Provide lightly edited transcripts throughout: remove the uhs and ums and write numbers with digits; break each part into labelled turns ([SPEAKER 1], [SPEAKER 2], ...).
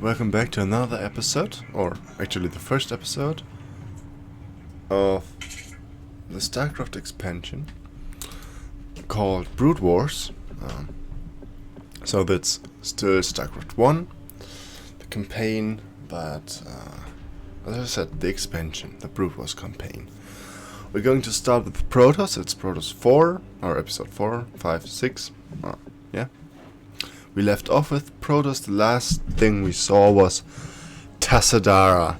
[SPEAKER 1] Welcome back to another episode, or actually the first episode of the Starcraft expansion called Broodwars. So that's still Starcraft 1, the campaign, but as I said, the expansion, the Broodwars campaign. We're going to start with Protos. It's Protos 4, or episode 4, 5, 6, yeah. We left off with Protos. The last thing we saw was Tassadara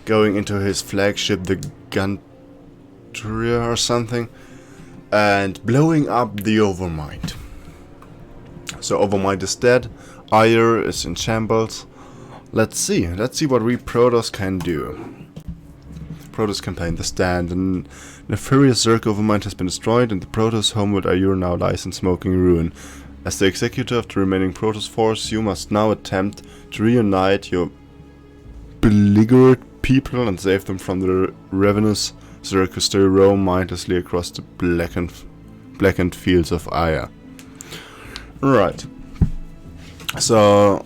[SPEAKER 1] going into his flagship, the Gantria or something, and blowing up the Overmind. So Overmind is dead, Ire is in shambles. Let's see what we Protos can do. Protos campaign, the stand. The nefarious Zerg Overmind has been destroyed, and the Protos homeworld Ire now lies in smoking ruin. As the executor of the remaining Protoss force, you must now attempt to reunite your beleaguered people and save them from the ravenous Zerg who still roam mindlessly across the blackened fields of Aya. Right. So,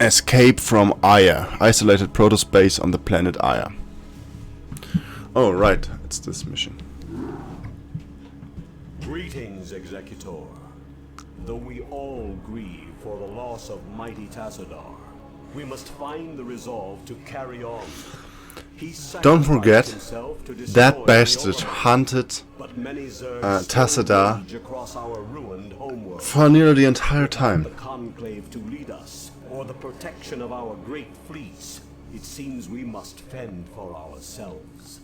[SPEAKER 1] escape from Aya, isolated Protoss base on the planet Aya. Oh, right, it's this mission.
[SPEAKER 2] Greetings, Executor. Though we all grieve for the loss of mighty Tassadar, we must find the resolve to carry on.
[SPEAKER 1] Don't forget, that bastard hunted Tassadar for nearly the entire time.
[SPEAKER 2] The conclave to lead us, or the protection of our great fleece, it seems we must fend for ourselves.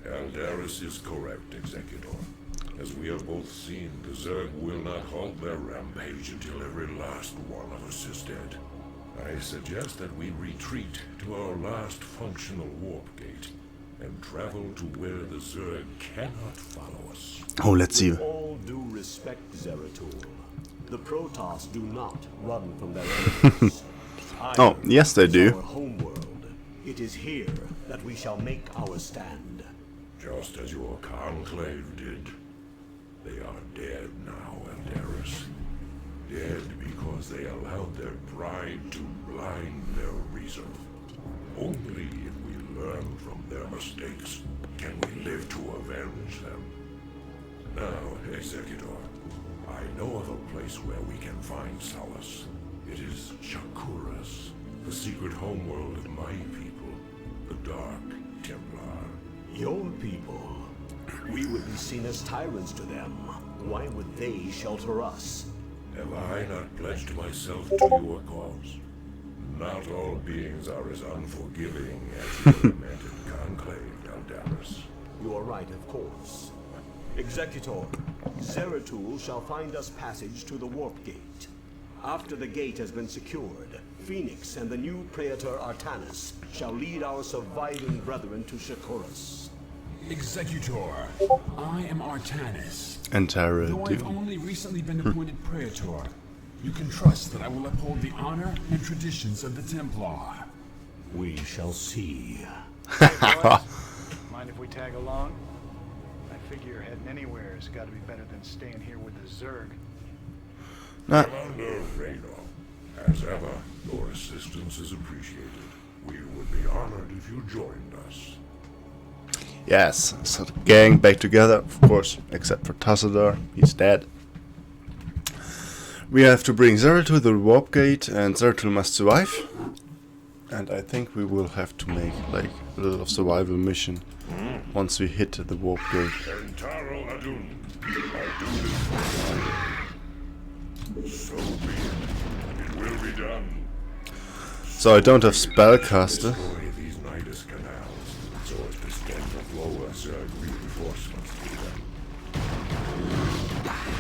[SPEAKER 3] Aldaris is correct, Executor. As we have both seen, the Zerg will not halt their rampage until every last one of us is dead. I suggest that we retreat to our last functional warp gate and travel to where the Zerg cannot follow us.
[SPEAKER 1] Oh, let's see.
[SPEAKER 2] With all due respect, Zeratul, the Protoss do not run from their enemies.
[SPEAKER 1] Oh, yes they do.
[SPEAKER 2] Our homeworld. It is here that we shall make our stand.
[SPEAKER 3] Just as your conclave did. They are dead now, Aldaris. Dead because they allowed their pride to blind their reason. Only if we learn from their mistakes can we live to avenge them. Now, Executor, I know of a place where we can find solace. It is Shakuras, the secret homeworld of my people, the Dark Templar.
[SPEAKER 2] Your people? We would be seen as tyrants to them. Why would they shelter us?
[SPEAKER 3] Have I not pledged myself to your cause? Not all beings are as unforgiving as your lamented conclave, Aldaris.
[SPEAKER 2] You are right, of course. Executor, Zeratul shall find us passage to the warp gate. After the gate has been secured, Phoenix and the new Praetor Artanis shall lead our surviving brethren to Shakuras.
[SPEAKER 4] Executor, I am Artanis.
[SPEAKER 1] And Tara,
[SPEAKER 4] though I've only recently been appointed Praetor, you can trust that I will uphold the honor and traditions of the Templar.
[SPEAKER 2] We shall see.
[SPEAKER 5] Hey boys, mind if we tag along? I figure heading anywhere has got to be better than staying here with the Zerg.
[SPEAKER 3] Commander Reno, as ever, your assistance is appreciated. We would be honored if you joined us.
[SPEAKER 1] Yes, so the gang back together, of course, except for Tassadar, he's dead. We have to bring Zeratul to the warp gate, and Zeratul must survive. And I think we will have to make like a little survival mission once we hit the warp gate.
[SPEAKER 3] Entaro Adun, I do this for so be it. It will be done.
[SPEAKER 1] So I don't have spellcaster.
[SPEAKER 3] Destroy these Nidus canals, so as to stem the flow of Zerg reinforcements to them.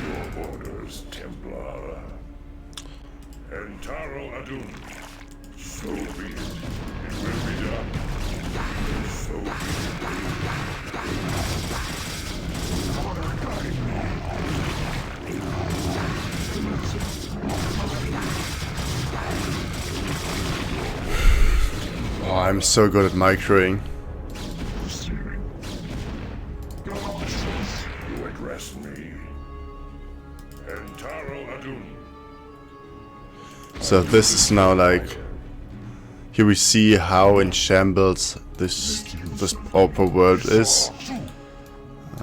[SPEAKER 3] Your orders, Templar. Entaro Adun. So be it. It will be done. So be
[SPEAKER 1] Oh, I'm so good at microing.
[SPEAKER 3] You address me. Entaro Adun.
[SPEAKER 1] So this is now like here we see how in shambles this open world is.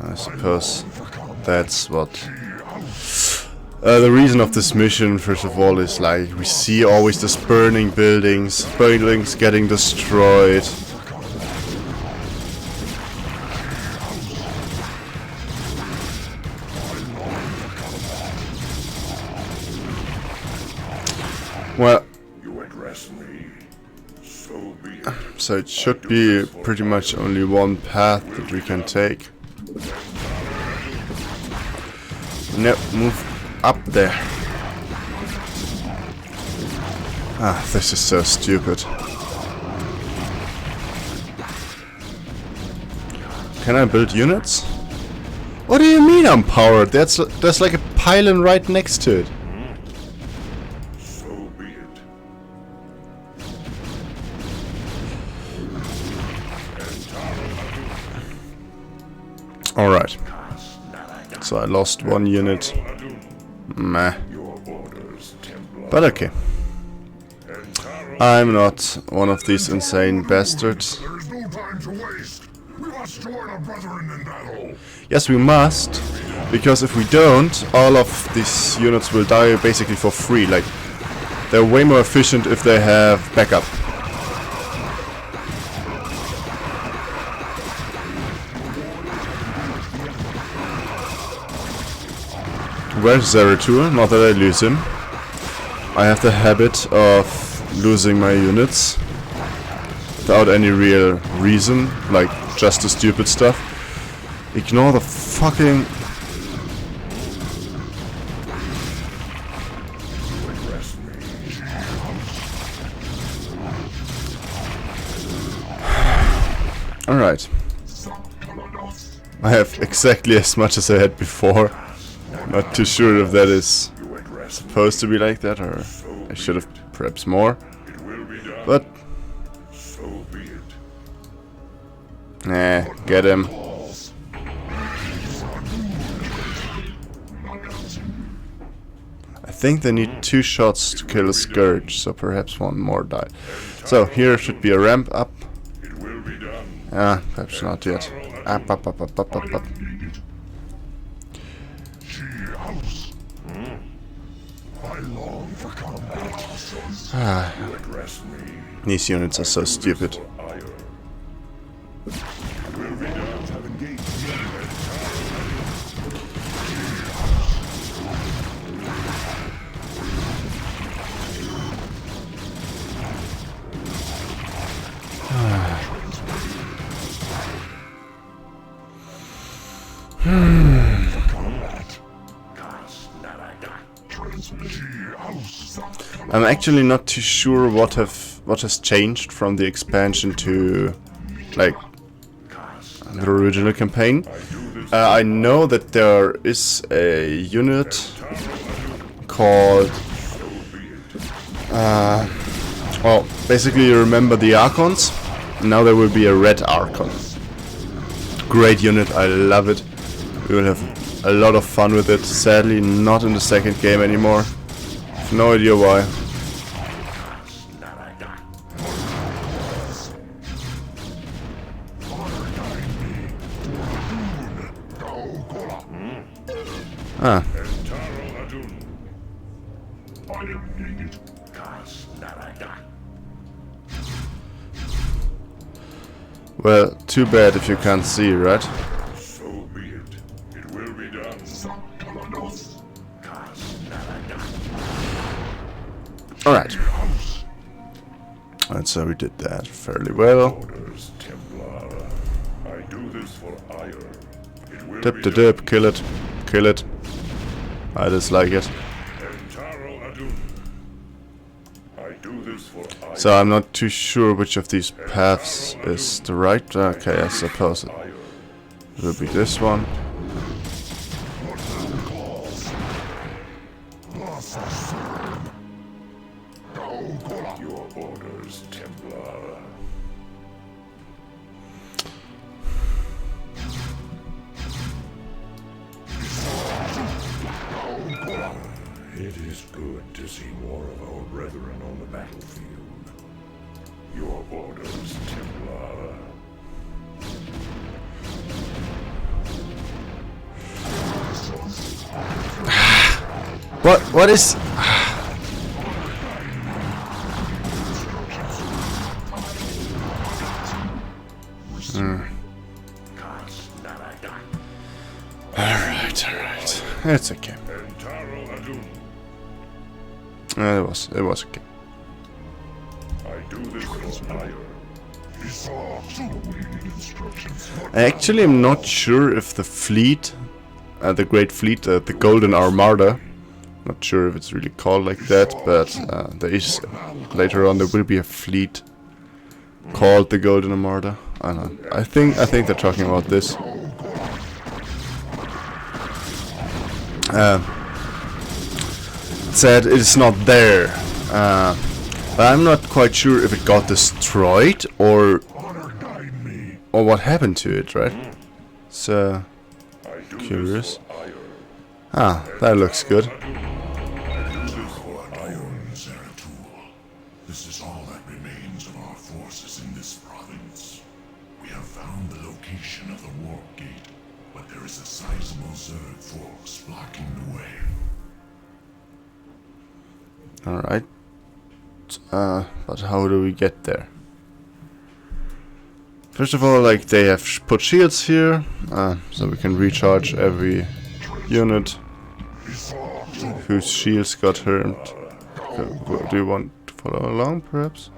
[SPEAKER 1] I suppose that's what the reason of this mission, first of all, is like we see always this burning buildings getting destroyed. Well,
[SPEAKER 3] You address me. So be it.
[SPEAKER 1] so it should be pretty much only one path that we can take. No, move up there. Ah, this is so stupid. Can I build units? What do you mean I'm powered? There's like a pylon right next to it.
[SPEAKER 3] So be it.
[SPEAKER 1] Alright. So I lost one unit. Meh.
[SPEAKER 3] Your orders, Templar.
[SPEAKER 1] But okay. I'm not one of these insane bastards.
[SPEAKER 3] There is no time to waste. We must join our brethren in battle.
[SPEAKER 1] Yes, we must. Because if we don't, all of these units will die basically for free. Like, they're way more efficient if they have backup. Where's Zeratul? Not that I lose him. I have the habit of losing my units without any real reason, like just the stupid stuff. Ignore the fucking... Alright. I have exactly as much as I had before. Not too sure if that is supposed to be like that, or I should have perhaps more.
[SPEAKER 3] It will be done.
[SPEAKER 1] But,
[SPEAKER 3] So be it.
[SPEAKER 1] nah, get him. I think they need 2 shots to kill a Scourge, so perhaps one more died. So here should be a ramp up.
[SPEAKER 3] It will be done.
[SPEAKER 1] Ah, perhaps not yet. Up, up, up, up, up, up, up.
[SPEAKER 3] I long for combat.
[SPEAKER 1] Ah,
[SPEAKER 3] You address me.
[SPEAKER 1] these units are so stupid.
[SPEAKER 3] Ire. It will be done. Have engaged.
[SPEAKER 1] I'm actually not too sure what has changed from the expansion to like the original campaign. I know that there is a unit called well, basically you remember the Archons. Now there will be a red Archon. Great unit, I love it. We will have a lot of fun with it. Sadly not in the second game anymore. No idea why. Ah. Well, too bad if you can't see, right?
[SPEAKER 3] So be it. It will be done.
[SPEAKER 1] Alright. And so we did that fairly well.
[SPEAKER 3] Orders, Templar. I do this for ire. It will
[SPEAKER 1] Dip
[SPEAKER 3] be
[SPEAKER 1] the
[SPEAKER 3] done.
[SPEAKER 1] dip, kill it. Kill it. I dislike it.
[SPEAKER 3] Entaro Adun. I do this for ire.
[SPEAKER 1] So I'm not too sure which of these paths is the right. Okay, I suppose it will be this one.
[SPEAKER 3] Your orders, Templar. It is good to see more of our brethren on the battlefield. orders, Templar.
[SPEAKER 1] What is... Alright. It's okay. It was okay.
[SPEAKER 3] I do this for hire.
[SPEAKER 1] I actually am not sure if the fleet, the Great Fleet, the Golden Armada, not sure if it's really called like that, but there is, later on there will be a fleet called the Golden Armada. I don't know. I think they're talking about this. Said it's not there, but I'm not quite sure if it got destroyed or what happened to it, right? So curious. Ah, that looks good.
[SPEAKER 3] This is all that remains of our forces in this province. We have found the location of the warp gate, but there is a sizable Zerg force blocking the way.
[SPEAKER 1] Alright. But how do we get there? First of all, like, they have put shields here, so we can recharge every unit whose shields got hurt. Do you want to follow along, perhaps?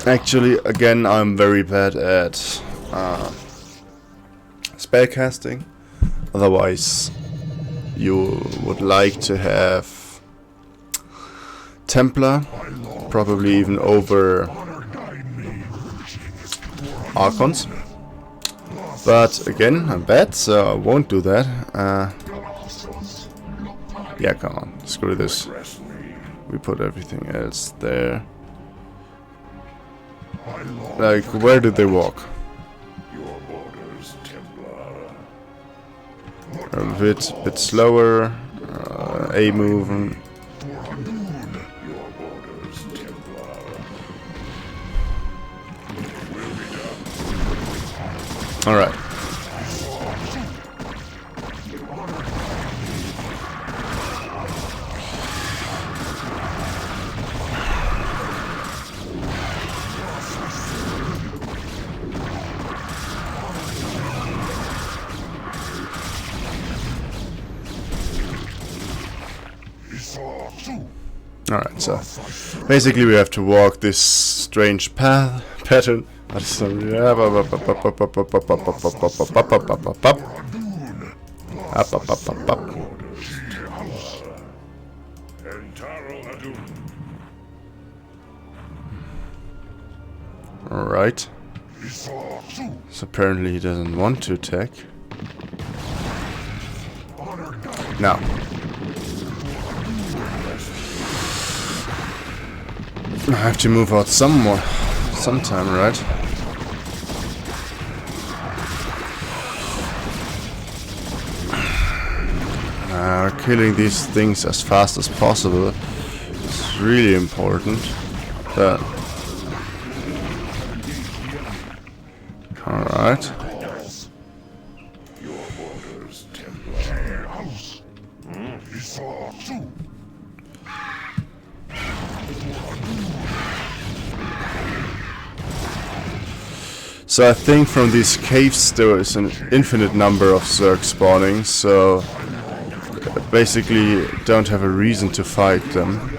[SPEAKER 1] Actually, again, I'm very bad at spellcasting. Otherwise, you would like to have Templar, probably even over Archons. But again, I'm bad, so I won't do that. Yeah, come on, screw this. We put everything else there. Like, where did they walk?
[SPEAKER 3] Your orders, Templar.
[SPEAKER 1] A bit slower. A movement.
[SPEAKER 3] Your orders, Templar.
[SPEAKER 1] Alright. Alright, so basically we have to walk this strange pattern. Alright. So apparently he doesn't want to attack. Now. I have to move out sometime, right? Killing these things as fast as possible is really important. Alright. So I think from these caves there is an infinite number of Zerg spawning, so basically don't have a reason to fight them.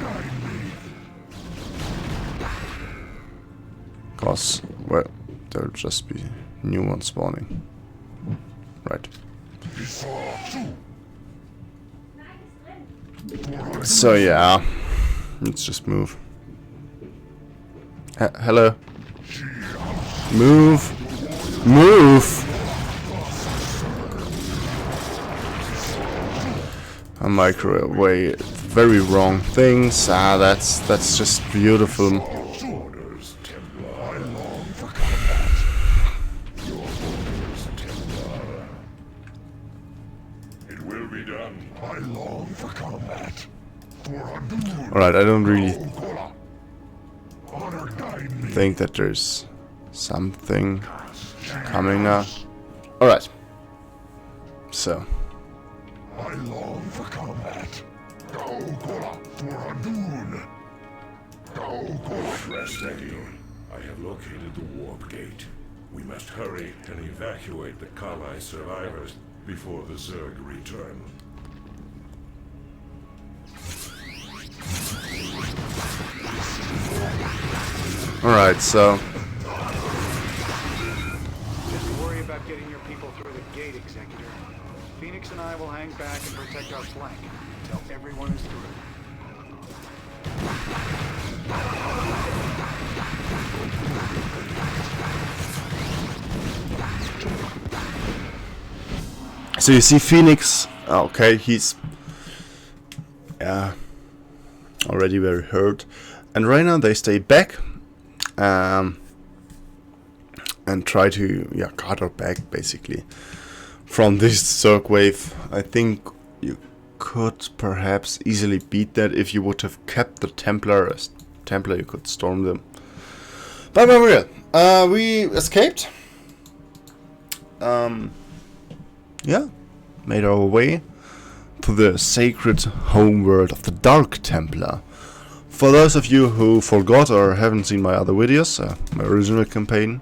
[SPEAKER 1] Cause, well, there'll just be new ones spawning. Right. So yeah, let's just move. Hello. Move! Move! A microwave, very wrong things. That's just beautiful.
[SPEAKER 3] It will be done. I long for combat.
[SPEAKER 1] Alright, I don't really think that there's something coming now. Alright. So.
[SPEAKER 3] I long for combat. Rest steady. I have located the warp gate. We must hurry and evacuate the Kali survivors before the Zerg return.
[SPEAKER 1] Alright, so.
[SPEAKER 5] Just worry about getting your people through the gate, Executor. Phoenix and I will hang back and protect our flank until everyone is through.
[SPEAKER 1] So you see Phoenix. Okay, he's already very hurt. And right now they stay back. And try to cut her back basically from this Zerg wave. I think you could perhaps easily beat that if you would have kept the Templar. As Templar you could storm them. But for real, we escaped. Made our way to the sacred homeworld of the Dark Templar. For those of you who forgot or haven't seen my other videos, my original campaign,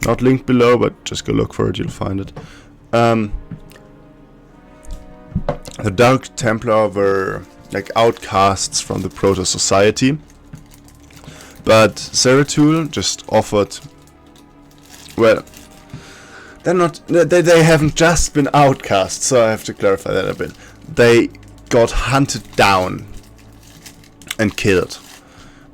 [SPEAKER 1] not linked below, but just go look for it, you'll find it. The Dark Templar were like outcasts from the Protos society, but Zeratul just offered. Well, they haven't just been outcasts, so I have to clarify that a bit. They got hunted down and killed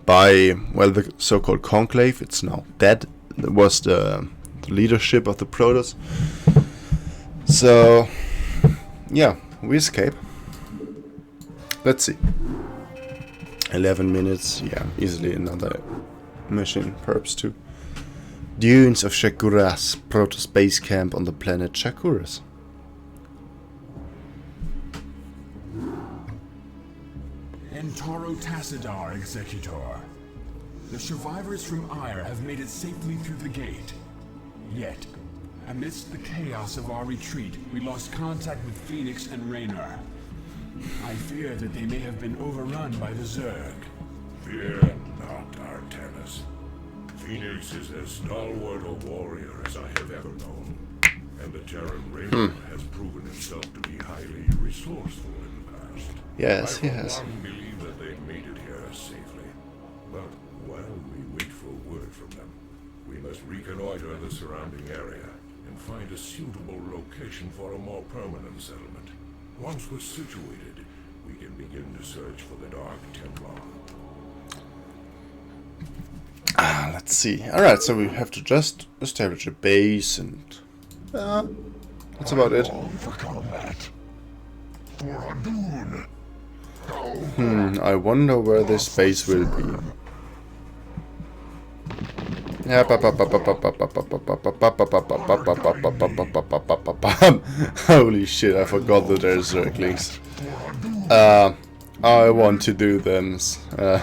[SPEAKER 1] by, well, the so-called Conclave. It's now dead. It was the leadership of the Protos. So, yeah, we escape. Let's see. 11 minutes, yeah, easily another mission, perhaps two. Dunes of Shakuras, Protos base camp on the planet Shakuras.
[SPEAKER 4] Entaro Tassadar, Executor. The survivors from Ire have made it safely through the gate. Yet, amidst the chaos of our retreat, we lost contact with Phoenix and Raynor. I fear that they may have been overrun by the Zerg.
[SPEAKER 3] Fear not, Artemis. Phoenix is as stalwart a warrior as I have ever known, and the Terran Raynor has proven himself to be highly resourceful in the past.
[SPEAKER 1] Yes, he has.
[SPEAKER 3] I for one believe that they made it here safely, but while we wait for word from them, we must reconnoiter the surrounding area and find a suitable location for a more permanent settlement. Once we're situated, we can begin to search for the Dark Templar.
[SPEAKER 1] Let's see. Alright, so we have to just establish a base and that's about it.
[SPEAKER 3] For combat. For Adun.
[SPEAKER 1] I wonder where this base will be. Holy shit, I forgot that there's Zerglings. I want to do them.
[SPEAKER 4] There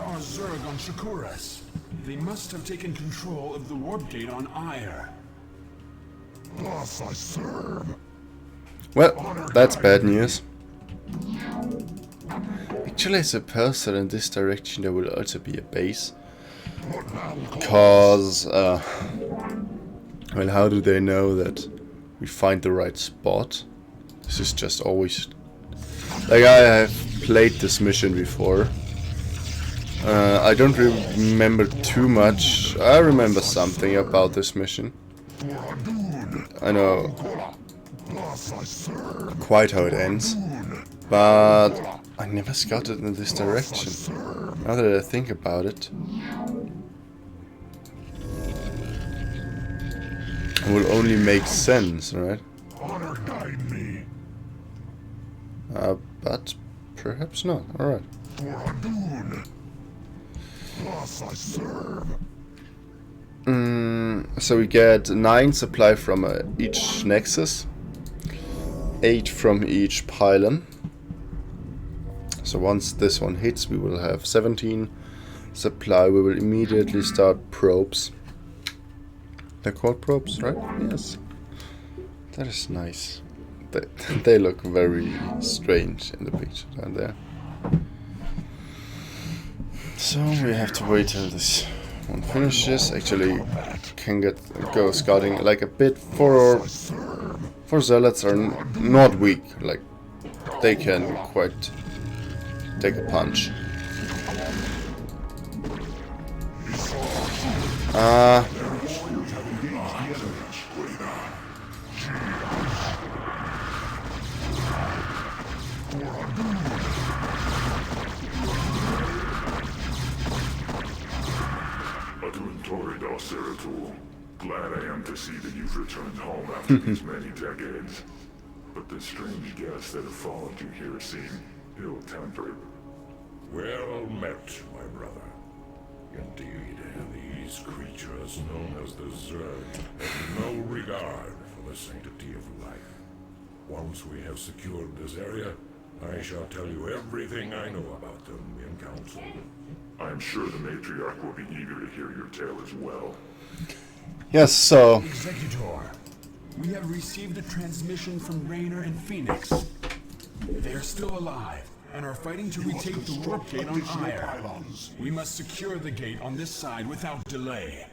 [SPEAKER 4] are Zerg on Shakuras. They must have taken control of the warp gate on Ire.
[SPEAKER 3] Thus I serve.
[SPEAKER 1] Well, that's bad news. Actually, I suppose that in this direction there will also be a base. Because, well, how do they know that we find the right spot? This is just always... Like, I have played this mission before. I don't remember too much. I remember something about this mission. I know quite how it ends. But I never scouted in this direction. Now that I think about it. It will only make sense, right?
[SPEAKER 3] Honor guide me.
[SPEAKER 1] But perhaps not. Alright.
[SPEAKER 3] For Adun. Thus I serve.
[SPEAKER 1] So we get 9 supply from each nexus, 8 from each pylon. So once this one hits, we will have 17 supply. We will immediately start probes. They're called probes, right? Yes. That is nice. They look very strange in the picture down there. So we have to wait till this one finishes. Actually, can go scouting like a bit for zealots are not weak. Like they can quite take a punch.
[SPEAKER 3] Glad I am to see that you've returned home after these many decades. But the strange guests that have followed you here seem ill-tempered. Well met, my brother. Indeed, these creatures known as the Zerg have no regard for the sanctity of life. Once we have secured this area, I shall tell you everything I know about them in council. I'm sure the matriarch will be eager to hear your tale as well.
[SPEAKER 1] Yes, so...
[SPEAKER 4] Executor, we have received a transmission from Raynor and Phoenix. They are still alive and are fighting to retake the warp gate on Ire. We must secure the gate on this side without delay.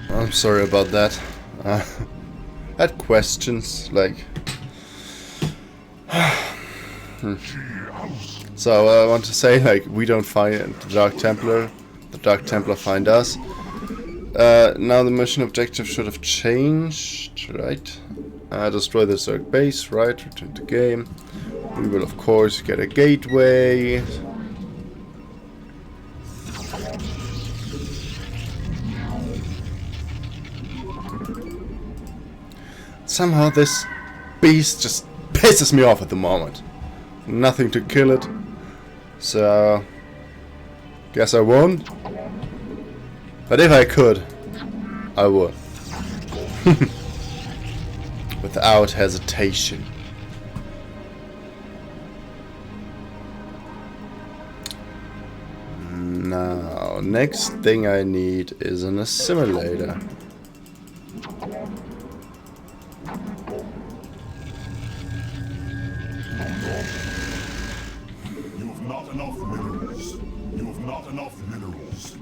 [SPEAKER 1] I'm sorry about that. I had questions like... So I want to say, like, we don't find the Dark Templar. The Dark Templar find us. Now the mission objective should have changed, right? Destroy the Zerg base, right? Return to game. We will of course get a gateway. Somehow this beast just pisses me off at the moment. Nothing to kill it. So... guess I won't. But if I could, I would. Without hesitation. Now, next thing I need is an assimilator.
[SPEAKER 3] You have not enough minerals. You have not enough minerals.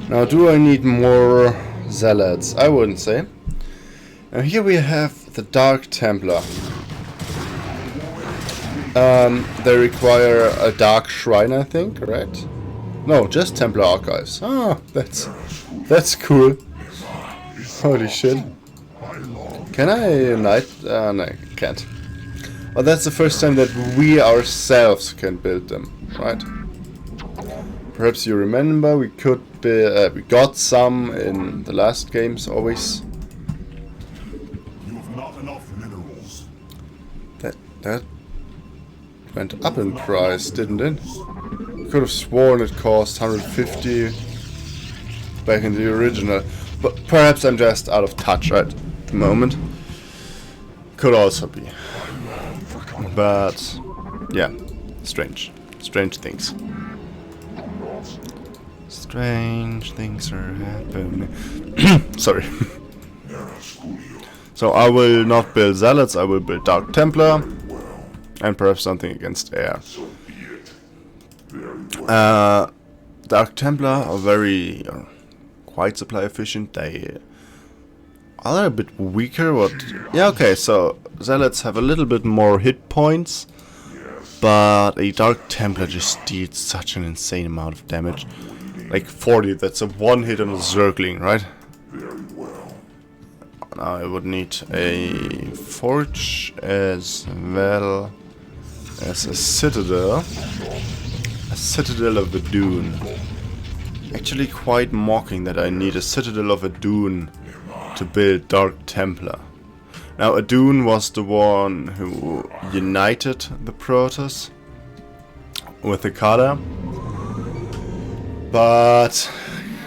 [SPEAKER 1] Now, do I need more zealots? I wouldn't say. Now, here we have the Dark Templar. They require a Dark Shrine, I think, right? No, just Templar Archives. Ah, that's cool. Holy shit. Can I unite? No, I can't. Well, that's the first time that we ourselves can build them, right? Perhaps you remember we could be, we got some in the last games always.
[SPEAKER 3] You have not enough minerals.
[SPEAKER 1] That went up in price, didn't it? Could have sworn it cost 150 back in the original, but perhaps I'm just out of touch right at the moment. Could also be, but yeah, strange things. Strange things are happening. Sorry. So I will not build Zealots, I will build Dark Templar. And perhaps something against air. Dark Templar are very quite supply efficient. They are a bit weaker. Yeah, okay, so Zealots have a little bit more hit points. But a Dark Templar just deals such an insane amount of damage. like 40. That's a one hit on a Zergling, right?
[SPEAKER 3] Very well.
[SPEAKER 1] Now I would need a forge as well as a citadel. A citadel of a dune. Actually quite mocking that I need a citadel of a dune to build Dark Templar. Now Adun was the one who united the Protos with the Kala, but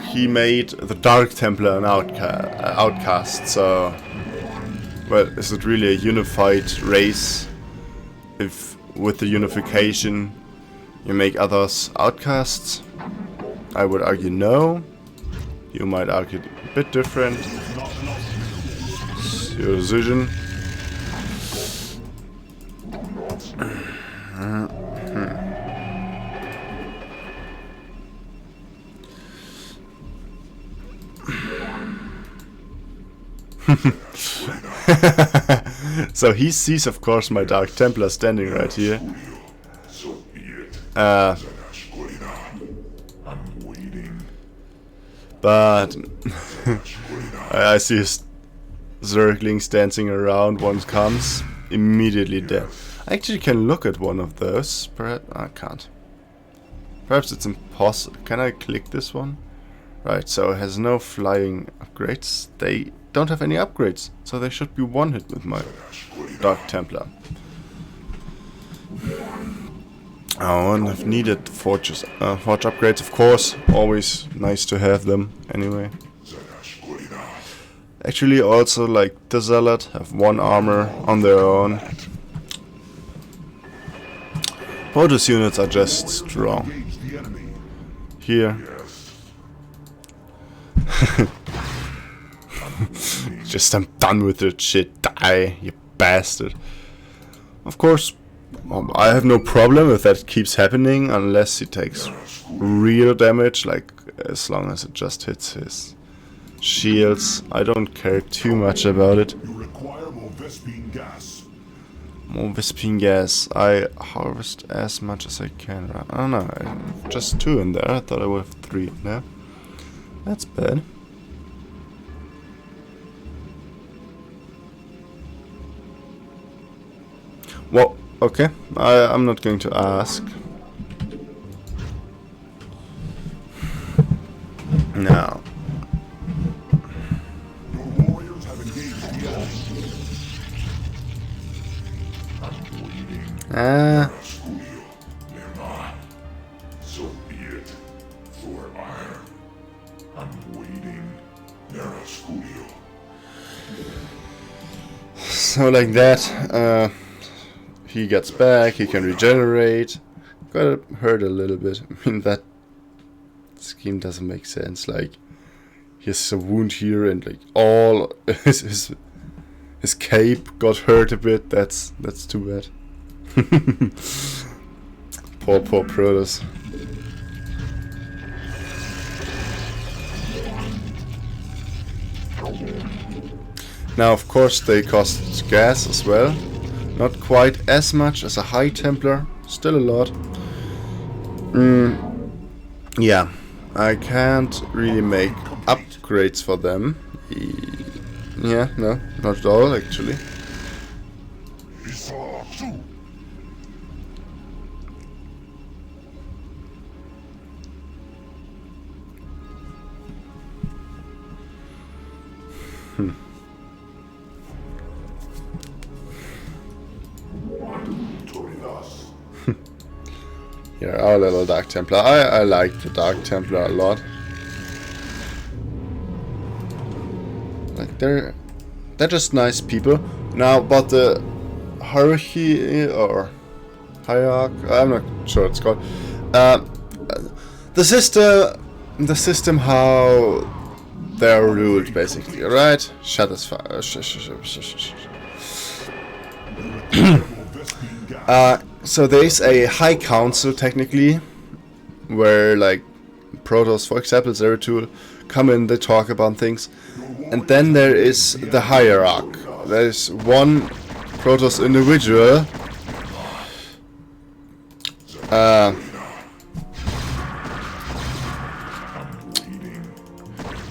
[SPEAKER 1] he made the Dark Templar an outcast, so... Well, is it really a unified race if with the unification you make others outcasts? I would argue no. You might argue a bit different. It's your decision. So he sees, of course, my Dark Templar standing right here. But I see his Zerglings dancing around. One comes, immediately dead. I actually can look at one of those. Perhaps I can't. Perhaps it's impossible. Can I click this one? Right, so it has no flying upgrades. They don't have any upgrades, so they should be one hit with my Dark Templar. I wouldn't have needed forge upgrades, of course. Always nice to have them, anyway. Actually, also, like the Zealot, have one armor on their own. Protos units are just strong. Here. Just I'm done with that shit. Die, you bastard. Of course, I have no problem if that keeps happening, unless he takes real damage, like as long as it just hits his shields. I don't care too much about it.
[SPEAKER 3] You require more Vespine gas.
[SPEAKER 1] More Vespine gas. I harvest as much as I can. Right? I don't know. I have just 2 in there. I thought I would have 3. No, that's bad. Well, okay. I'm not going to ask. Now.
[SPEAKER 3] Your warriors have engaged the enemy. I'm waiting. So be it. For ire. I'm waiting.
[SPEAKER 1] So like that. He gets back, he can regenerate. Got hurt a little bit. I mean, that scheme doesn't make sense. Like, he has a wound here and like all his cape got hurt a bit. That's too bad. Poor Protos. Now, of course, they cost gas as well. Not quite as much as a High Templar, still a lot. Yeah, I can't really make upgrades for them. Yeah, no, not at all actually. Yeah, our little Dark Templar. I like the Dark Templar a lot. Like they're just nice people. Now, but the hierarchy or hierarch, I'm not sure what it's called. The system how they're ruled basically, right? Shut this fire. So there's a High Council technically, where like Protos, for example, Zeratul, come in, they talk about things, and then there is the Hierarch. There is one Protos individual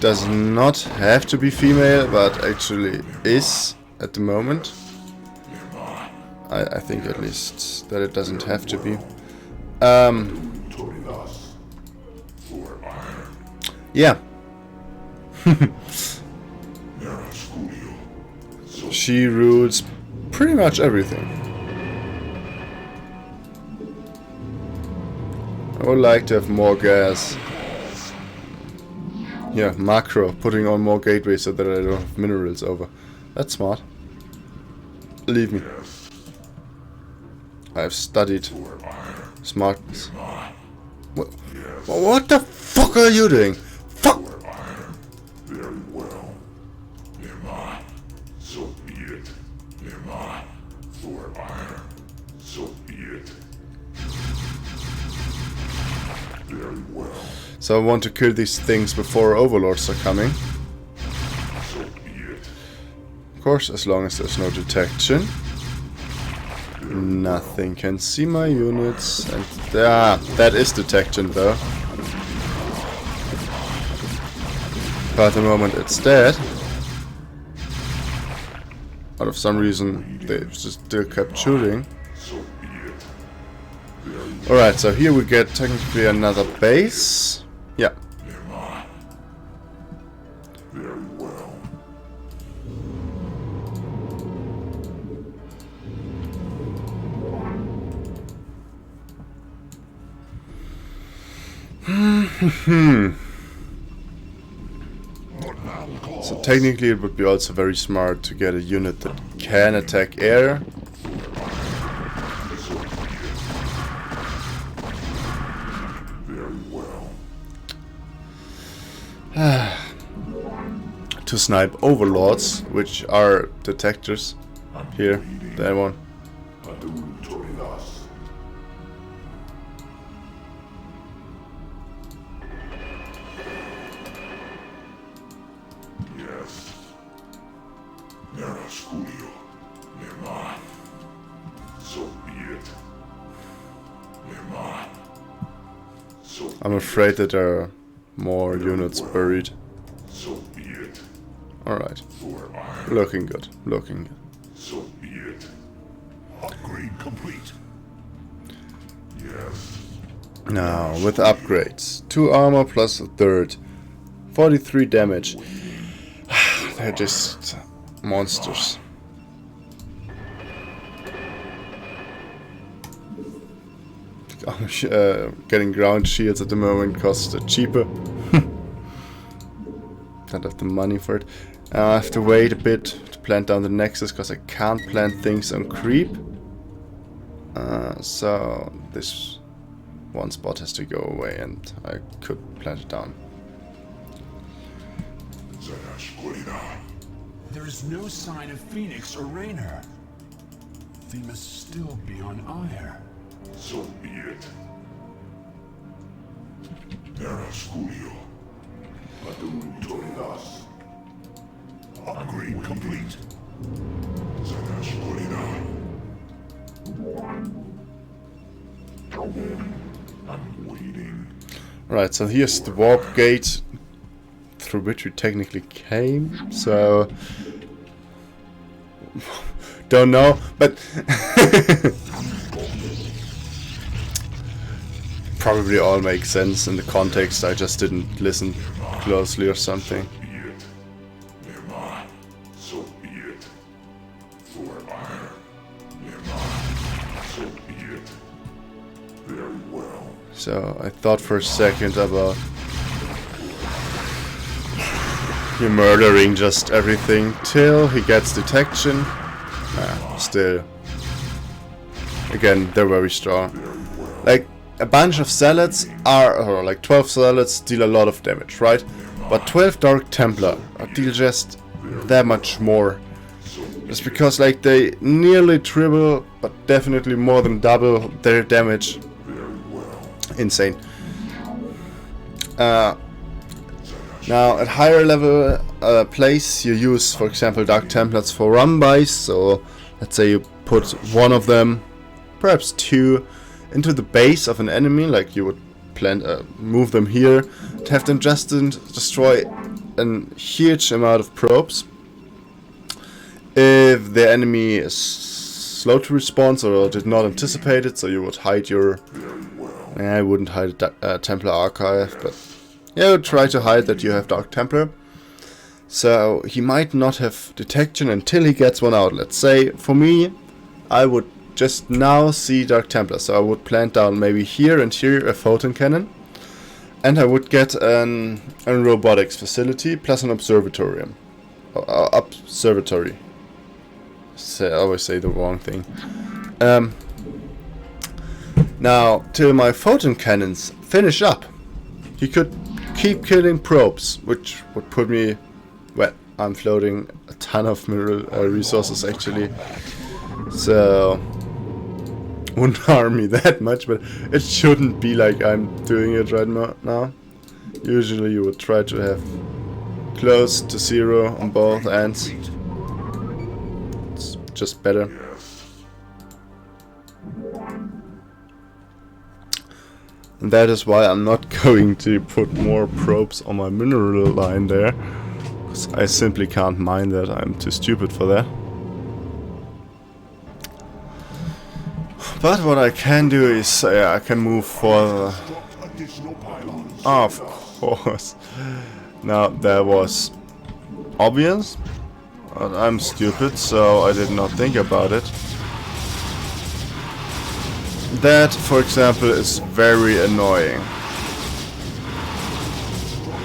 [SPEAKER 1] does not have to be female, but actually is at the moment. I think at least that it doesn't have to be. Yeah. She rules pretty much everything. I would like to have more gas. Yeah, macro, putting on more gateways so that I don't have minerals over. That's smart. Believe me. I've studied smartness. What the fuck are you doing? Fuck!
[SPEAKER 3] Very well. So be it. For iron. So be it. Very well.
[SPEAKER 1] So I want to kill these things before overlords are coming.
[SPEAKER 3] So be it.
[SPEAKER 1] Of course, as long as there's no detection. Nothing can see my units. And that is detection though. But at the moment it's dead. But for some reason they just still kept shooting. Alright, so here we get technically another base. Yeah.
[SPEAKER 3] Very well.
[SPEAKER 1] So technically it would be also very smart to get a unit that can attack air. To snipe overlords, which are detectors. Here, that one.
[SPEAKER 3] Yes. So be it.
[SPEAKER 1] I'm afraid that there are more units buried.
[SPEAKER 3] So be it.
[SPEAKER 1] Alright.
[SPEAKER 3] For iron.
[SPEAKER 1] Looking good. Looking good.
[SPEAKER 3] So be it. Upgrade complete. Yes.
[SPEAKER 1] Now, with upgrades. 2 armor plus a third. 43 damage. They're just monsters. Getting ground shields at the moment costs cheaper. Don't have the money for it. I have to wait a bit to plant down the nexus because I can't plant things on creep. So this one spot has to go away and I could plant it down.
[SPEAKER 4] There is no sign of Phoenix or Raynor. They must still be on Ire.
[SPEAKER 3] So be it. Nerasculio. Adultoridas. Upgrade complete. Zanasculina. I'm waiting.
[SPEAKER 1] Right, so here's the warp gate through which we technically came, so don't know, but probably all makes sense in the context. I just didn't listen closely or something.
[SPEAKER 3] So be it. For iron. So be it. Very well.
[SPEAKER 1] So I thought for a second about you murdering just everything till he gets detection. Still. Again, they're very strong. Like, a bunch of zealots or like 12 zealots deal a lot of damage, right? But 12 Dark Templar deal just that much more. Just because, like, they nearly triple, but definitely more than double their damage. Insane. Now, at higher level place, you use, for example, Dark Templars for run-bys. So, let's say you put one of them, perhaps two, into the base of an enemy, like you would move them here, to have them just destroy a huge amount of probes. If the enemy is slow to respond or did not anticipate it, so you would hide your... I wouldn't hide a Templar archive, but yeah, I would try to hide that you have Dark Templar. So he might not have detection until he gets one out. Let's say, for me, I would just now see Dark Templar, so I would plant down maybe here and here a photon cannon. And I would get a robotics facility plus an observatorium. Observatory. I always say the wrong thing. Now, till my photon cannons finish up, he could keep killing probes, which would put me... Well, I'm floating a ton of mineral resources actually. So... wouldn't harm me that much, but it shouldn't be like I'm doing it right now. Usually you would try to have close to 0 on both ends. It's just better. And that is why I'm not going to put more probes on my mineral line there. Because I simply can't mine that, I'm too stupid for that. But what I can do is, I can move for... of course. Now, that was obvious. But I'm stupid, so I did not think about it. That, for example, is very annoying.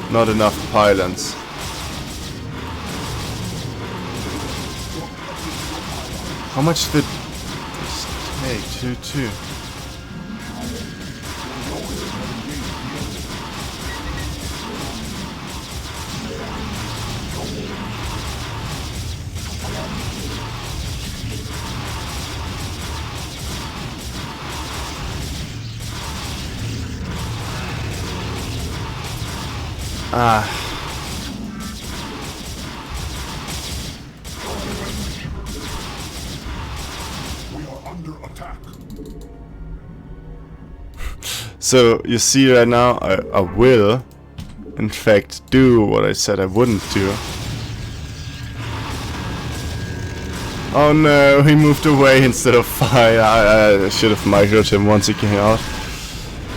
[SPEAKER 1] Not enough pylons. How much did... Hey, 2-2. So, you see right now, I will, in fact, do what I said I wouldn't do. Oh no, he moved away instead of fire. I should have microed him once he came out.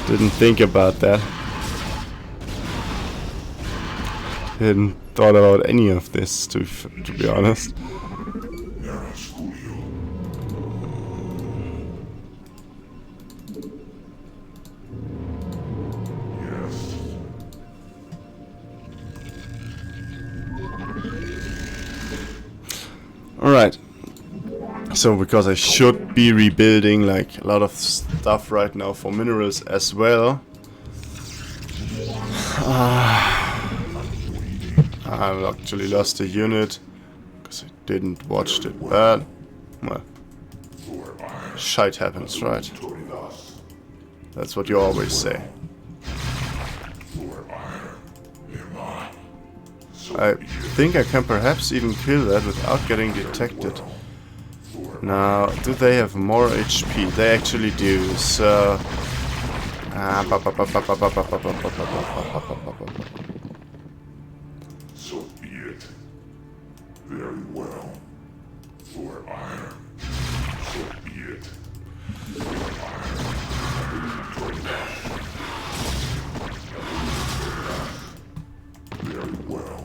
[SPEAKER 1] Didn't think about that. Hadn't thought about any of this, to be honest. Alright, so because I should be rebuilding like a lot of stuff right now for minerals as well, I actually lost a unit because I didn't watch it, but well, shite happens, right? That's what you always say. I think I can perhaps even kill that without getting detected. Now, do they have more HP? They actually do, so...
[SPEAKER 3] So be it. Very well. For iron. So be it. For iron. Very well.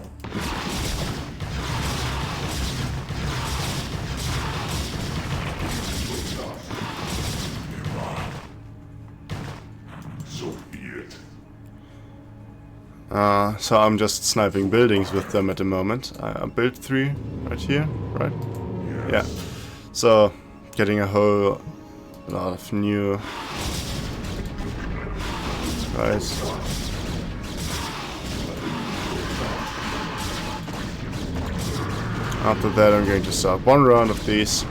[SPEAKER 1] So I'm just sniping buildings with them at the moment. I built 3 right here, right? Yeah. So getting a whole lot of new guys. After that I'm going to start 1 round of these.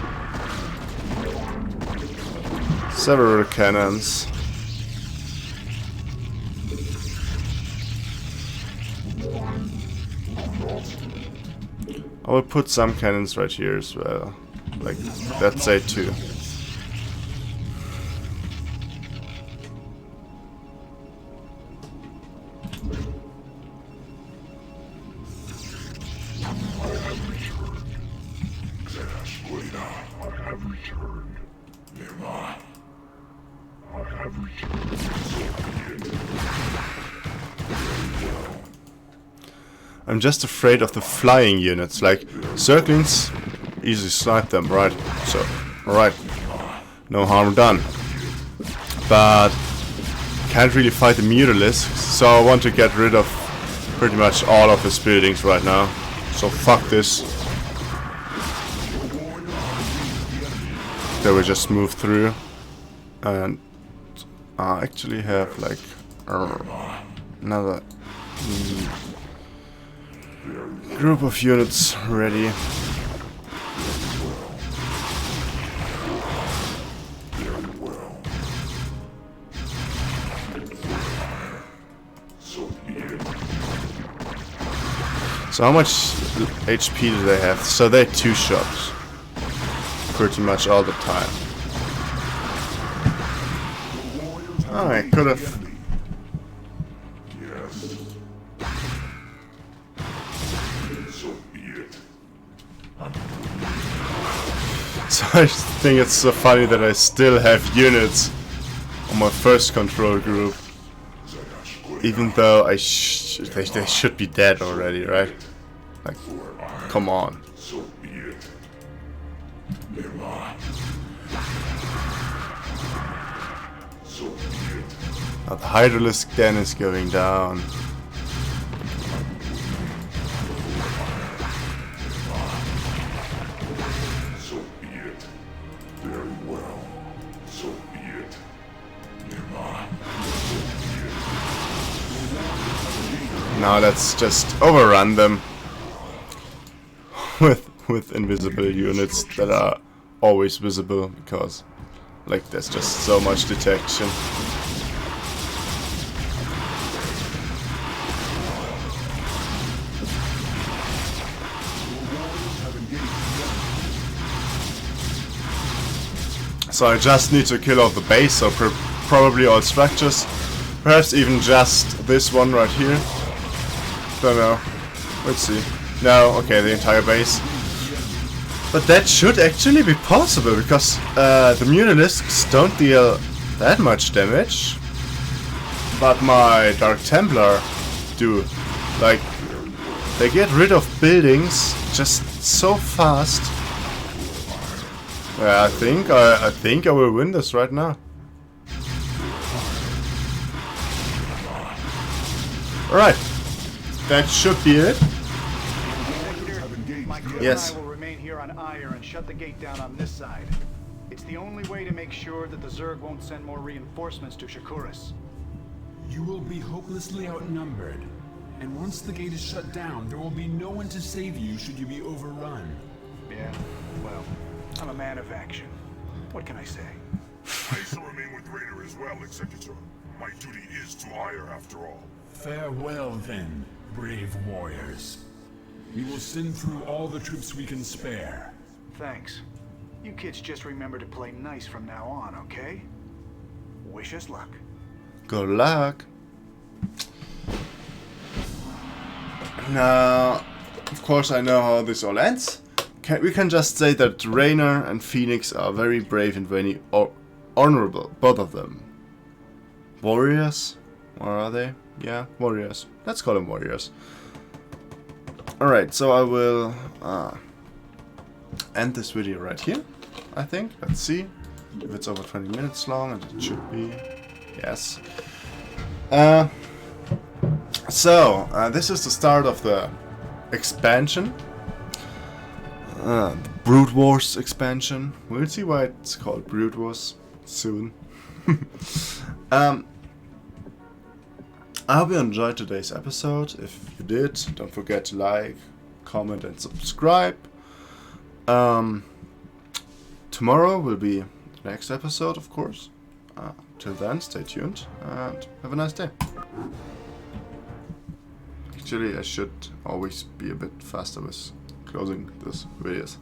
[SPEAKER 1] Several cannons. I will put some cannons right here as well. Like, let's say 2. I'm just afraid of the flying units. Like, Zerglings, easily snipe them, right? So, alright. No harm done. But can't really fight the Mutalisks, so I want to get rid of pretty much all of his buildings right now. So fuck this. They will just move through. And I actually have like another group of units ready. So how much HP do they have? So they 2 shots. Pretty much all the time. Oh, I could have... So I think it's so funny that I still have units on my first control group. Even though they should be dead already, right? Like, come on. Now the Hydralisk den is going down. Now let's just overrun them with invisible units that are always visible, because like there's just so much detection. So I just need to kill off the base, so probably all structures, perhaps even just this one right here. Don't know. Let's see. No, okay, the entire base. But that should actually be possible, because the Mutalisks don't deal that much damage. But my Dark Templar do. Like, they get rid of buildings just so fast. I think I will win this right now. Alright. That should be it.
[SPEAKER 5] My crew
[SPEAKER 1] Yes.
[SPEAKER 5] and I will remain here on Ire and shut the gate down on this side. It's the only way to make sure that the Zerg won't send more reinforcements to Shakuras.
[SPEAKER 4] You will be hopelessly outnumbered. And once the gate is shut down, there will be no one to save you should you be overrun.
[SPEAKER 5] Yeah, well, I'm a man of action. What can I say?
[SPEAKER 3] I shall remain with Raider as well, Executor. My duty is to Ire after all.
[SPEAKER 4] Farewell then, brave warriors. We will send through all the troops we can spare.
[SPEAKER 5] Thanks. You kids just remember to play nice from now on, okay? Wish us luck.
[SPEAKER 1] Good luck. Now, of course I know how this all ends. We can just say that Raynor and Phoenix are very brave and very honorable, both of them. Warriors? Or are they? Yeah, warriors. Let's call them warriors. Alright, so I will end this video right here, I think. Let's see if it's over 20 minutes long, and it should be. Yes. This is the start of the expansion. The Broodwars expansion. We'll see why it's called Broodwars soon. I hope you enjoyed today's episode. If you did, don't forget to like, comment and subscribe. Tomorrow will be the next episode, of course. Till then, stay tuned and have a nice day. Actually, I should always be a bit faster with closing these videos.